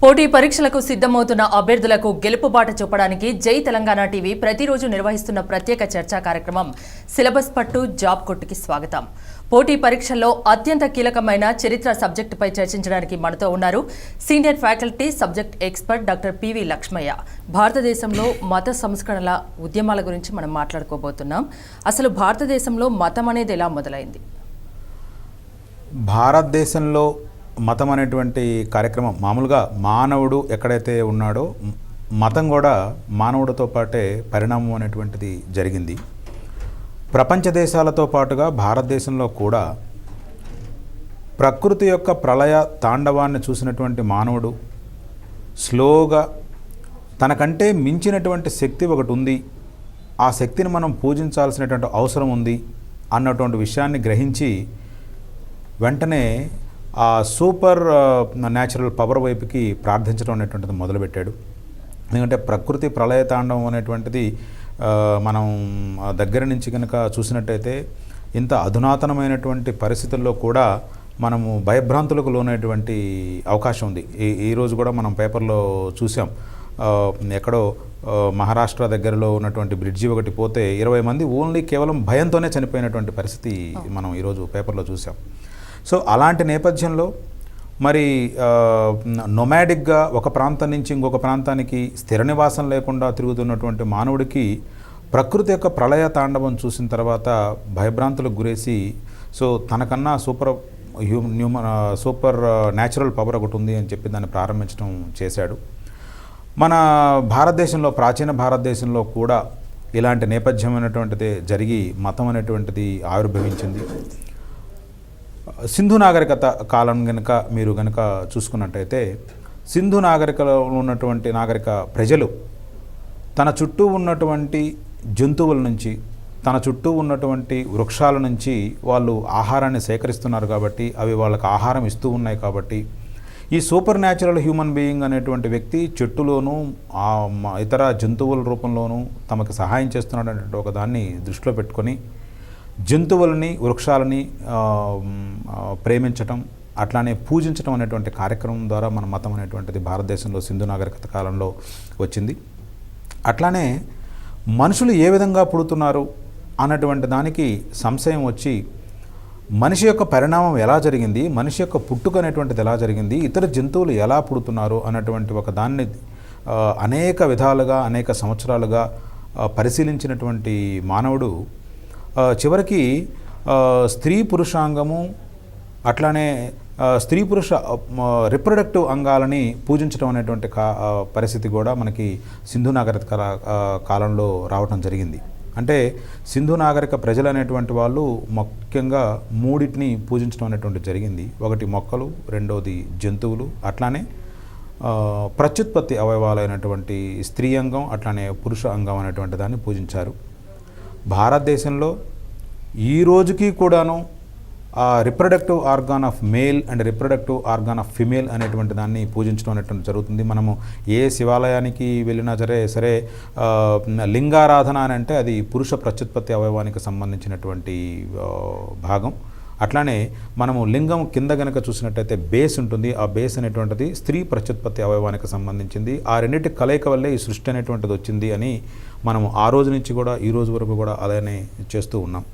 పోటీ పరీక్షలకు సిద్ధమవుతున్న అభ్యర్థులకు గెలుపుబాట చూపడానికి జై తెలంగాణ టీవీ ప్రతిరోజు నిర్వహిస్తున్న ప్రత్యేక చర్చా కార్యక్రమం సిలబస్ పట్టు జాబ్ కొట్టుకి స్వాగతం. పోటీ పరీక్షల్లో అత్యంత కీలకమైన చరిత్ర సబ్జెక్టుపై చర్చించడానికి మనతో ఉన్నారు senior faculty subject expert doctor P V Lakshmaiah. భారతదేశంలో మత సంస్కరణల ఉద్యమాల గురించి మనం మాట్లాడుకోబోతున్నాం. అసలు భారతదేశంలో మతం అనేది ఎలా మొదలైంది? భారతదేశంలో మతం అనేటువంటి కార్యక్రమం మామూలుగా మానవుడు ఎక్కడైతే ఉన్నాడో మతం కూడా మానవుడితో పాటే పరిణామం అనేటువంటిది జరిగింది. ప్రపంచ దేశాలతో పాటుగా భారతదేశంలో కూడా ప్రకృతి యొక్క ప్రళయ తాండవాన్ని చూసినటువంటి మానవుడు స్లోగా తనకంటే మించినటువంటి శక్తి ఒకటి ఉంది, ఆ శక్తిని మనం పూజించాల్సినటువంటి అవసరం ఉంది అన్నటువంటి విషయాన్ని గ్రహించి వెంటనే ఆ సూపర్ న్యాచురల్ పవర్ వైపుకి ప్రార్థించడం అనేటువంటిది మొదలుపెట్టాడు. ఎందుకంటే ప్రకృతి ప్రళయతాండవం అనేటువంటిది మనం దగ్గర నుంచి కనుక చూసినట్టయితే ఇంత అధునాతనమైనటువంటి పరిస్థితుల్లో కూడా మనము భయభ్రాంతులకు లోనైనటువంటి అవకాశం ఉంది. ఈరోజు కూడా మనం పేపర్లో చూసాం, ఎక్కడో మహారాష్ట్ర దగ్గరలో ఉన్నటువంటి బ్రిడ్జి ఒకటి పోతే 20 మంది ఓన్లీ కేవలం భయంతోనే చనిపోయినటువంటి పరిస్థితి మనం ఈరోజు పేపర్లో చూసాం. సో అలాంటి నేపథ్యంలో మరి నొమాడిక్గా ఒక ప్రాంతం నుంచి ఇంకొక ప్రాంతానికి స్థిర నివాసం లేకుండా తిరుగుతున్నటువంటి మానవుడికి ప్రకృతి యొక్క ప్రళయ తాండవం చూసిన తర్వాత భయభ్రాంతులకు గురేసి సో తనకన్నా సూపర్ న్యాచురల్ పవర్ ఒకటి ఉంది అని చెప్పి దాన్ని ప్రారంభించడం చేశాడు. మన భారతదేశంలో ప్రాచీన భారతదేశంలో కూడా ఇలాంటి నేపథ్యమైనటువంటిది జరిగి మతం అనేటువంటిది ఆవిర్భవించింది. సింధు నాగరికత కాలం మీరు గనక చూసుకున్నట్టయితే సింధు నాగరికలో ఉన్నటువంటి నాగరిక ప్రజలు తన చుట్టూ ఉన్నటువంటి జంతువుల నుంచి తన చుట్టూ ఉన్నటువంటి వృక్షాల నుంచి వాళ్ళు ఆహారాన్ని సేకరిస్తున్నారు కాబట్టి అవి వాళ్ళకి ఆహారం ఇస్తూ ఉన్నాయి కాబట్టి ఈ సూపర్ న్యాచురల్ హ్యూమన్ బీయింగ్ అనేటువంటి వ్యక్తి చెట్టులోనూ ఇతర జంతువుల రూపంలోనూ తమకు సహాయం చేస్తున్నాడు అనేటువంటి ఒక దాన్ని దృష్టిలో పెట్టుకొని జంతువులని వృక్షాలని ప్రేమించటం అట్లానే పూజించటం అనేటువంటి కార్యక్రమం ద్వారా మన మతం అనేటువంటిది భారతదేశంలో సింధు నాగరికత కాలంలో వచ్చింది. అట్లానే మనుషులు ఏ విధంగా పుడుతున్నారు అన్నటువంటి దానికి సంశయం వచ్చి మనిషి యొక్క పరిణామం ఎలా జరిగింది, మనిషి యొక్క పుట్టుక అనేటువంటిది ఎలా జరిగింది, ఇతర జంతువులు ఎలా పుడుతున్నారు అన్నటువంటి ఒక దాన్ని అనేక విధాలుగా అనేక సంవత్సరాలుగా పరిశీలించినటువంటి మానవుడు చివరికి స్త్రీ పురుషాంగము అట్లానే స్త్రీ పురుష రిప్రొడక్టివ్ అంగాలని పూజించడం అనేటువంటి పరిస్థితి కూడా మనకి సింధు నాగరిక కాలంలో రావటం జరిగింది. అంటే సింధు నాగరిక ప్రజలు అనేటువంటి వాళ్ళు ముఖ్యంగా మూడింటిని పూజించడం అనేటువంటి జరిగింది. ఒకటి మొక్కలు, రెండవది జంతువులు, అట్లానే ప్రత్యుత్పత్తి అవయవాలైనటువంటి స్త్రీ అంగం అట్లానే పురుష అంగం అనేటువంటి దాన్ని పూజించారు. భారతదేశంలో ఈ రోజుకి కూడాను reproductive organ of male and reproductive organ of female అనేటువంటి దాన్ని పూజించడం అనేటువంటి జరుగుతుంది. మనము ఏ శివాలయానికి వెళ్ళినా సరే లింగారాధన అని అంటే అది పురుష ప్రత్యుత్పత్తి అవయవానికి సంబంధించినటువంటి భాగం. అట్లానే మనము లింగం కింద గనక చూసినట్టయితే బేస్ ఉంటుంది, ఆ బేస్ అనేటువంటిది స్త్రీ ప్రత్యుత్పత్తి అవయవానికి సంబంధించింది. ఆ రెండింటి కలయిక వల్లే ఈ సృష్టి అనేటువంటిది వచ్చింది అని మనము ఆ రోజు నుంచి కూడా ఈ రోజు వరకు కూడా అలానే చేస్తూ ఉన్నాం.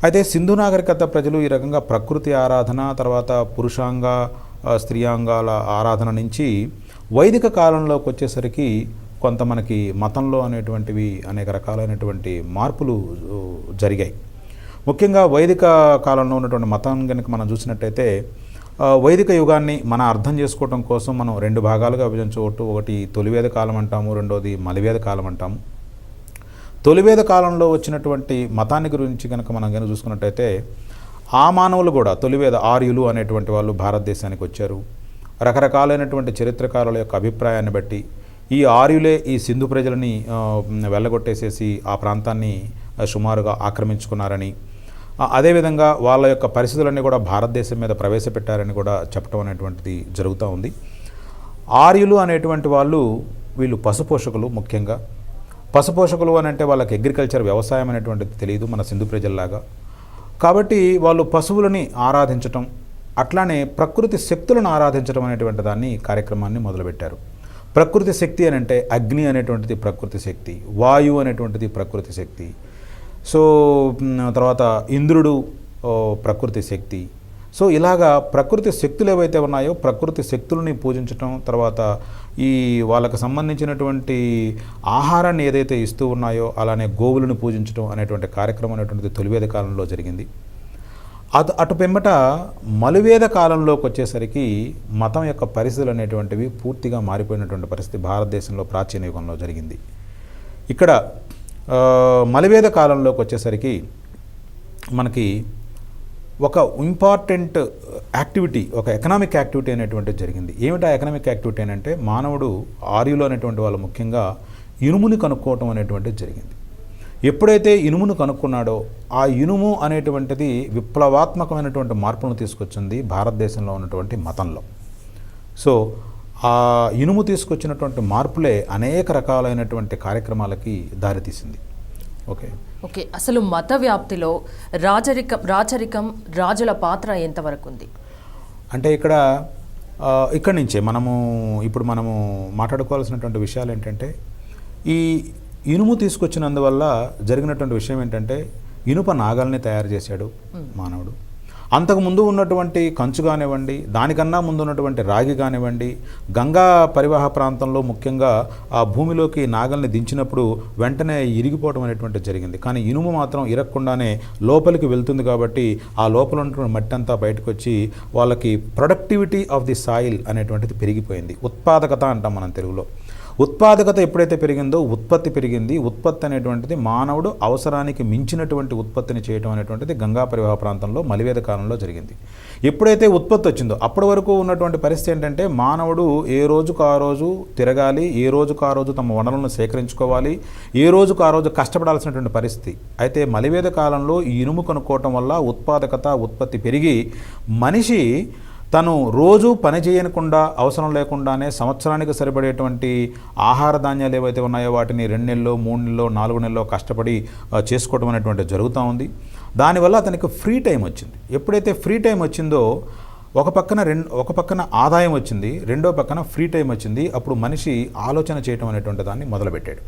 అయితే సింధు నాగరికత ప్రజలు ఈ రకంగా ప్రకృతి ఆరాధన, తర్వాత పురుషాంగ స్త్రీయాంగాల ఆరాధన నుంచి వైదిక కాలంలోకి వచ్చేసరికి కొంత మనకి మతంలో అనేటువంటివి అనేక రకాలైనటువంటి మార్పులు జరిగాయి. ముఖ్యంగా వైదిక కాలంలో ఉన్నటువంటి మతం కనుక మనం చూసినట్టయితే వైదిక యుగాన్ని మనం అర్థం చేసుకోవడం కోసం మనం 2 భాగాలుగా విభజించవచ్చు. ఒకటి తొలివేద కాలం అంటాము, రెండోది మలివేద కాలం అంటాము. తొలివేద కాలంలో వచ్చినటువంటి మతాన్ని గురించి కనుక మనం కనుక చూసుకున్నట్టయితే ఆ మానవులు కూడా తొలివేద ఆర్యులు అనేటువంటి వాళ్ళు భారతదేశానికి వచ్చారు. రకరకాలైనటువంటి చరిత్రకారుల యొక్క అభిప్రాయాన్ని బట్టి ఈ ఆర్యులే ఈ సింధు ప్రజలని వెళ్ళగొట్టేసేసి ఆ ప్రాంతాన్ని సుమారుగా ఆక్రమించుకున్నారని, అదేవిధంగా వాళ్ళ యొక్క పరిస్థితులన్నీ కూడా భారతదేశం మీద ప్రవేశపెట్టారని కూడా చెప్పడం అనేటువంటిది జరుగుతూ ఉంది. ఆర్యులు అనేటువంటి వాళ్ళు వీళ్ళు పశుపోషకులు. ముఖ్యంగా పశుపోషకులు అని అంటే వాళ్ళకి అగ్రికల్చర్ వ్యవసాయం అనేటువంటిది తెలియదు మన సింధు ప్రజల్లాగా. కాబట్టి వాళ్ళు పశువులని ఆరాధించటం, అట్లానే ప్రకృతి శక్తులను ఆరాధించడం అనేటువంటి దాన్ని కార్యక్రమాన్ని మొదలుపెట్టారు. ప్రకృతి శక్తి అని అంటే అగ్ని అనేటువంటిది ప్రకృతి శక్తి, వాయువు అనేటువంటిది ప్రకృతి శక్తి, సో తర్వాత ఇంద్రుడు ప్రకృతి శక్తి. సో ఇలాగా ప్రకృతి శక్తులు ఏవైతే ఉన్నాయో ప్రకృతి శక్తులని పూజించటం, తర్వాత ఈ వాళ్ళకు సంబంధించినటువంటి ఆహారాన్ని ఏదైతే ఇస్తూ ఉన్నాయో అలానే గోవులను పూజించడం అనేటువంటి కార్యక్రమం అనేటువంటిది తొలివేద కాలంలో జరిగింది. అటు పిమ్మట మలివేద కాలంలోకి వచ్చేసరికి మతం యొక్క పరిస్థితులు అనేటువంటివి పూర్తిగా మారిపోయినటువంటి పరిస్థితి భారతదేశంలో ప్రాచీన యుగంలో జరిగింది. ఇక్కడ మలివేద కాలంలోకి వచ్చేసరికి మనకి ఒక ఇంపార్టెంట్ యాక్టివిటీ, ఒక ఎకనామిక్ యాక్టివిటీ అనేటువంటిది జరిగింది. ఏమిటా ఎకనామిక్ యాక్టివిటీ అని అంటే మానవుడు ఆర్యులు అనేటువంటి వాళ్ళు ముఖ్యంగా ఇనుముని కనుక్కోవటం అనేటువంటిది జరిగింది. ఎప్పుడైతే ఇనుమును కనుక్కున్నాడో ఆ ఇనుము అనేటువంటిది విప్లవాత్మకమైనటువంటి మార్పును తీసుకొచ్చింది భారతదేశంలో ఉన్నటువంటి మతంలో. సో ఆ ఇనుము తీసుకొచ్చినటువంటి మార్పులే అనేక రకాలైనటువంటి కార్యక్రమాలకి దారితీసింది. ఓకే, అసలు మత వ్యాప్తిలో రాచరికం రాజుల పాత్ర ఎంతవరకు ఉంది అంటే ఇక్కడి నుంచే ఇప్పుడు మనము మాట్లాడుకోవాల్సినటువంటి విషయాలు ఏంటంటే, ఈ ఇనుము తీసుకొచ్చినందువల్ల జరిగినటువంటి విషయం ఏంటంటే ఇనుప నాగల్ని తయారు చేశాడు మానవుడు. అంతకుముందు ఉన్నటువంటి కంచు కానివ్వండి, దానికన్నా ముందు ఉన్నటువంటి రాగి కానివ్వండి, గంగా పరివాహ ప్రాంతంలో ముఖ్యంగా ఆ భూమిలోకి నాగల్ని దించినప్పుడు వెంటనే ఇరిగిపోవడం అనేటువంటిది జరిగింది. కానీ ఇనుము మాత్రం ఇరగకుండానే లోపలికి వెళ్తుంది కాబట్టి ఆ లోపల ఉన్నటువంటి మట్టి అంతా బయటకు వచ్చి వాళ్ళకి ప్రొడక్టివిటీ ఆఫ్ ది సాయిల్ అనేటువంటిది పెరిగిపోయింది. ఉత్పాదకత అంటాం మనం తెలుగులో. ఉత్పాదకత ఎప్పుడైతే పెరిగిందో ఉత్పత్తి పెరిగింది. ఉత్పత్తి అనేటువంటిది మానవుడు అవసరానికి మించినటువంటి ఉత్పత్తిని చేయడం అనేటువంటిది గంగా పరివాహ ప్రాంతంలో మలివేద కాలంలో జరిగింది. ఎప్పుడైతే ఉత్పత్తి వచ్చిందో అప్పటి వరకు ఉన్నటువంటి పరిస్థితి ఏంటంటే మానవుడు ఏ రోజుకు ఆ రోజు తిరగాలి, ఏ రోజుకు ఆ రోజు తమ వనరులను సేకరించుకోవాలి, ఏ రోజుకు ఆ రోజు కష్టపడాల్సినటువంటి పరిస్థితి. అయితే మలివేద కాలంలో ఈ ఇనుము కనుక్కోవటం వల్ల ఉత్పాదకత ఉత్పత్తి పెరిగి మనిషి తను రోజు పని చేయకుండా అవసరం లేకుండానే సంవత్సరానికి సరిపడేటువంటి ఆహార ధాన్యాలు ఏవైతే ఉన్నాయో వాటిని 2 నెలల్లో 3 నెలల్లో 4 నెలల్లో కష్టపడి చేసుకోవడం అనేటువంటిది జరుగుతూ ఉంది. దానివల్ల అతనికి ఫ్రీ టైం వచ్చింది. ఎప్పుడైతే ఫ్రీ టైం వచ్చిందో ఒక పక్కన ఆదాయం వచ్చింది, రెండో పక్కన ఫ్రీ టైం వచ్చింది. అప్పుడు మనిషి ఆలోచన చేయటం అనేటువంటి దాన్ని మొదలుపెట్టాడు.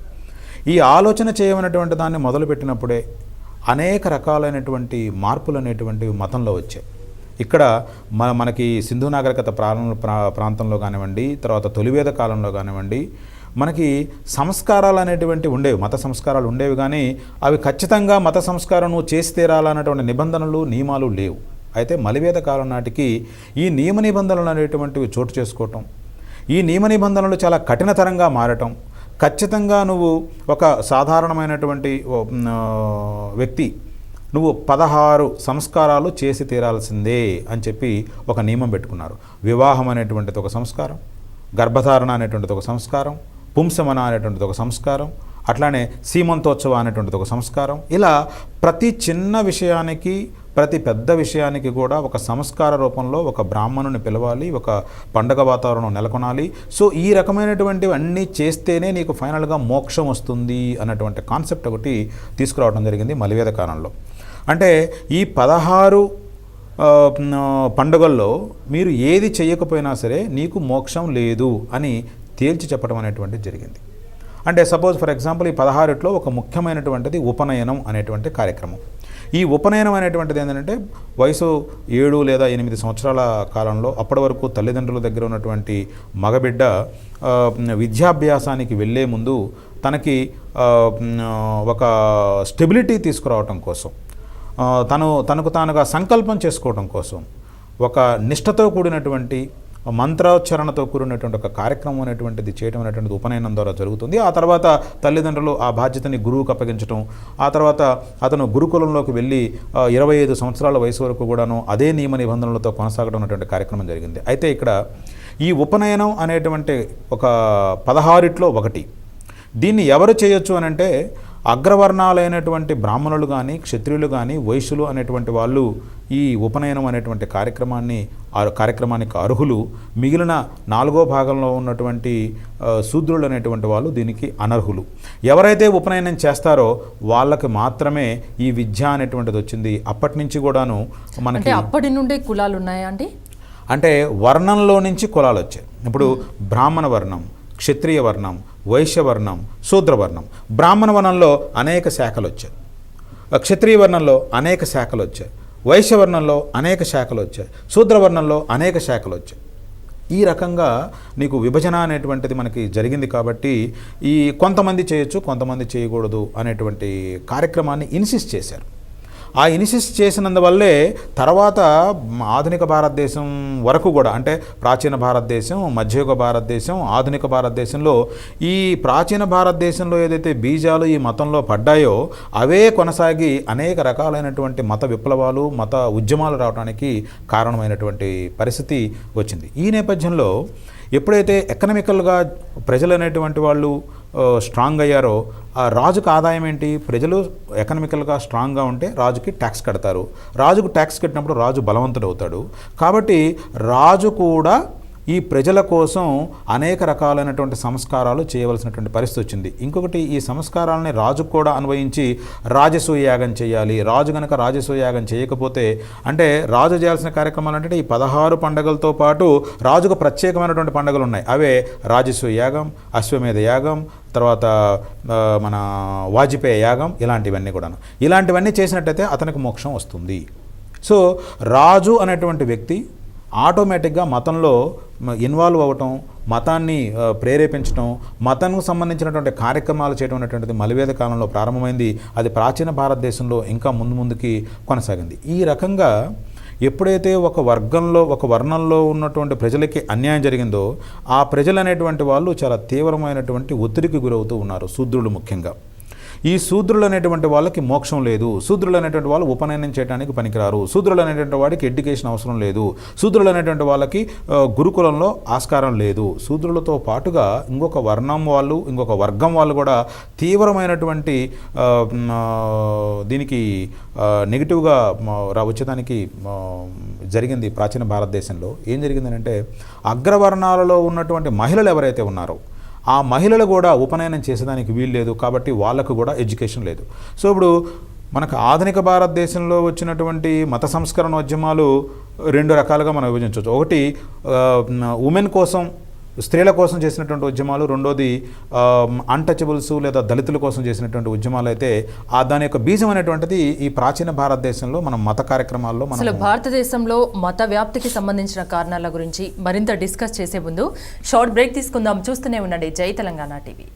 ఈ ఆలోచన చేయమనేటువంటి దాన్ని మొదలుపెట్టినప్పుడే అనేక రకాలైనటువంటి మార్పులు అనేటువంటివి మతంలో వచ్చాయి. ఇక్కడ మనకి సింధు నాగరికత ప్రాంతంలో కానివ్వండి, తర్వాత తొలివేద కాలంలో కానివ్వండి, మనకి సంస్కారాలు అనేటువంటివి ఉండేవి, మత సంస్కారాలు ఉండేవి. కానీ అవి ఖచ్చితంగా మత సంస్కారం నువ్వు చేసి తీరాలన్నటువంటి నిబంధనలు నియమాలు లేవు. అయితే మలివేద కాలం నాటికి ఈ నియమ నిబంధనలు అనేటువంటివి చోటు చేసుకోవటం, ఈ నియమ నిబంధనలు చాలా కఠినతరంగా మారటం, ఖచ్చితంగా నువ్వు ఒక సాధారణమైనటువంటి వ్యక్తి నువ్వు 16 సంస్కారాలు చేసి తీరాల్సిందే అని చెప్పి ఒక నియమం పెట్టుకున్నారు. వివాహం అనేటువంటిది ఒక సంస్కారం, గర్భధారణ అనేటువంటిది ఒక సంస్కారం, పుంసమన అనేటువంటిది ఒక సంస్కారం, అట్లానే సీమంతోత్సవ అనేటువంటిది ఒక సంస్కారం. ఇలా ప్రతి చిన్న విషయానికి ప్రతి పెద్ద విషయానికి కూడా ఒక సంస్కార రూపంలో ఒక బ్రాహ్మణుని పిలవాలి, ఒక పండగ వాతావరణం నెలకొనాలి. సో ఈ రకమైనటువంటివి అన్నీ చేస్తేనే నీకు ఫైనల్గా మోక్షం వస్తుంది అన్నటువంటి కాన్సెప్ట్ ఒకటి తీసుకురావడం జరిగింది మలివేద కాలంలో. అంటే ఈ 16 పండుగల్లో మీరు ఏది చేయకపోయినా సరే నీకు మోక్షం లేదు అని తేల్చి చెప్పడం అనేటువంటిది జరిగింది. అంటే సపోజ్ ఫర్ ఎగ్జాంపుల్ ఈ 16లో ఒక ముఖ్యమైనటువంటిది ఉపనయనం అనేటువంటి కార్యక్రమం. ఈ ఉపనయనం అనేటువంటిది ఏంటంటే వయసు 7 లేదా 8 సంవత్సరాల కాలంలో అప్పటి వరకు తల్లిదండ్రుల దగ్గర ఉన్నటువంటి మగబిడ్డ విద్యాభ్యాసానికి వెళ్ళే ముందు తనకి ఒక స్టెబిలిటీ తీసుకురావటం కోసం, తనకు తానుగా సంకల్పం చేసుకోవడం కోసం ఒక నిష్ఠతో కూడినటువంటి మంత్రోచ్చారణతో కూడినటువంటి ఒక కార్యక్రమం అనేటువంటిది చేయడం అనేటువంటిది ఉపనయనం ద్వారా జరుగుతుంది. ఆ తర్వాత తల్లిదండ్రులు ఆ బాధ్యతని గురువుకు అప్పగించడం, ఆ తర్వాత అతను గురుకులంలోకి వెళ్ళి 25 సంవత్సరాల వయసు వరకు కూడాను అదే నియమ నిబంధనలతో కొనసాగడం అనేటువంటి కార్యక్రమం జరిగింది. అయితే ఇక్కడ ఈ ఉపనయనం అనేటువంటి ఒక 16లో ఒకటి. దీన్ని ఎవరు చేయొచ్చు అని అంటే అగ్రవర్ణాలైనటువంటి బ్రాహ్మణులు కానీ క్షత్రియులు కానీ వైశ్యులు అనేటువంటి వాళ్ళు ఈ ఉపనయనం అనేటువంటి కార్యక్రమానికి అర్హులు. మిగిలిన 4వ భాగంలో ఉన్నటువంటి శూద్రులు అనేటువంటి వాళ్ళు దీనికి అనర్హులు. ఎవరైతే ఉపనయనం చేస్తారో వాళ్ళకి మాత్రమే ఈ విద్య అనేటువంటిది వచ్చింది. అప్పటి నుంచి కూడాను మనకి అప్పటి నుండే కులాలు ఉన్నాయా అండి? అంటే వర్ణంలో నుంచి కులాలు వచ్చాయి. ఇప్పుడు బ్రాహ్మణ వర్ణం, క్షత్రియ వర్ణం, వైశ్యవర్ణం, శూద్రవర్ణం. బ్రాహ్మణ వర్ణంలో అనేక శాఖలు వచ్చాయి, క్షత్రియ వర్ణంలో అనేక శాఖలు వచ్చాయి, వైశ్యవర్ణంలో అనేక శాఖలు వచ్చాయి, శూద్రవర్ణంలో అనేక శాఖలు వచ్చాయి. ఈ రకంగా నీకు విభజన అనేటువంటిది మనకి జరిగింది. కాబట్టి ఈ కొంతమంది చేయొచ్చు, కొంతమంది చేయకూడదు అనేటువంటి కార్యక్రమాన్ని ఇన్సిస్ట్ చేశారు. ఆ ఇన్సిస్ట్ చేసినందువల్లే తర్వాత ఆధునిక భారతదేశం వరకు కూడా, అంటే ప్రాచీన భారతదేశం, మధ్యయుగ భారతదేశం, ఆధునిక భారతదేశంలో ఈ ప్రాచీన భారతదేశంలో ఏదైతే బీజాలు ఈ మతంలో పడ్డాయో అవే కొనసాగి అనేక రకాలైనటువంటి మత విప్లవాలు, మత ఉద్యమాలు రావడానికి కారణమైనటువంటి పరిస్థితి వచ్చింది. ఈ నేపథ్యంలో ఎప్పుడైతే ఎకనామికల్గా ప్రజలు అనేటువంటి వాళ్ళు స్ట్రాంగ్ అయ్యారో, ఆ రాజుకు ఆదాయం ఏంటి? ప్రజలు ఎకనామికల్గా స్ట్రాంగ్గా ఉంటే రాజుకి ట్యాక్స్ కడతారు. రాజుకు ట్యాక్స్ కట్టినప్పుడు రాజు బలవంతుడు అవుతాడు. కాబట్టి రాజు కూడా ఈ ప్రజల కోసం అనేక రకాలైనటువంటి సంస్కారాలు చేయవలసినటువంటి పరిస్థితి వచ్చింది. ఇంకొకటి, ఈ సంస్కారాలని రాజుకు కూడా అన్వయించి రాజసూయ యాగం చేయాలి. రాజు కనుక రాజసూయ యాగం చేయకపోతే, అంటే రాజు చేయాల్సిన కార్యక్రమాలు అంటే ఈ 16 పండుగలతో పాటు రాజుకు ప్రత్యేకమైనటువంటి పండుగలు ఉన్నాయి. అవే రాజసూయ యాగం, అశ్వమేధ యాగం, తర్వాత మన వాజపేయ యాగం, ఇలాంటివన్నీ కూడాను. ఇలాంటివన్నీ చేసినట్టయితే అతనికి మోక్షం వస్తుంది. సో రాజు అనేటువంటి వ్యక్తి ఆటోమేటిక్గా మతంలో ఇన్వాల్వ్ అవ్వటం, మతాన్ని ప్రేరేపించడం, మతానికి సంబంధించినటువంటి కార్యక్రమాలు చేయడం అనేటువంటిది మలివేద కాలంలో ప్రారంభమైంది. అది ప్రాచీన భారతదేశంలో ఇంకా ముందుకి కొనసాగింది. ఈ రకంగా ఎప్పుడైతే ఒక వర్ణంలో ఉన్నటువంటి ప్రజలకి అన్యాయం జరిగిందో, ఆ ప్రజలు అనేటువంటి వాళ్ళు చాలా తీవ్రమైనటువంటి ఒత్తిడికి గురవుతూ ఉన్నారు, శూద్రులు ముఖ్యంగా. ఈ శూద్రులు అనేటువంటి వాళ్ళకి మోక్షం లేదు, శూద్రులు అనేటువంటి వాళ్ళు ఉపనయనం చేయడానికి పనికిరారు, శూద్రులు అనేటువంటి వాడికి ఎడ్యుకేషన్ అవసరం లేదు, శూద్రులు అనేటువంటి వాళ్ళకి గురుకులంలో ఆస్కారం లేదు. శూద్రులతో పాటుగా ఇంకొక వర్గం వాళ్ళు కూడా తీవ్రమైనటువంటి దీనికి నెగిటివ్గా వచ్చేదానికి జరిగింది. ప్రాచీన భారతదేశంలో ఏం జరిగిందంటే, అగ్రవర్ణాలలో ఉన్నటువంటి మహిళలు ఎవరైతే ఉన్నారో ఆ మహిళలు కూడా ఉపనయనం చేసేదానికి వీలు లేదు. కాబట్టి వాళ్ళకు కూడా ఎడ్యుకేషన్ లేదు. సో ఇప్పుడు మనకు ఆధునిక భారతదేశంలో వచ్చినటువంటి మత సంస్కరణ ఉద్యమాలు 2 రకాలుగా మనం విభజించవచ్చు. ఒకటి ఉమెన్ కోసం, స్త్రీల కోసం చేసినటువంటి ఉద్యమాలు, రెండోది అన్టచబుల్స్ లేదా దళితుల కోసం చేసినటువంటి ఉద్యమాలు. అయితే దాని యొక్క బీజం అనేటువంటిది ఈ ప్రాచీన భారతదేశంలో మనం మత కార్యక్రమాల్లో అసలు భారతదేశంలో మత వ్యాప్తికి సంబంధించిన కారణాల గురించి మరింత డిస్కస్ చేసే ముందు షార్ట్ బ్రేక్ తీసుకుందాం. చూస్తూనే ఉండండి జై తెలంగాణ టీవీ.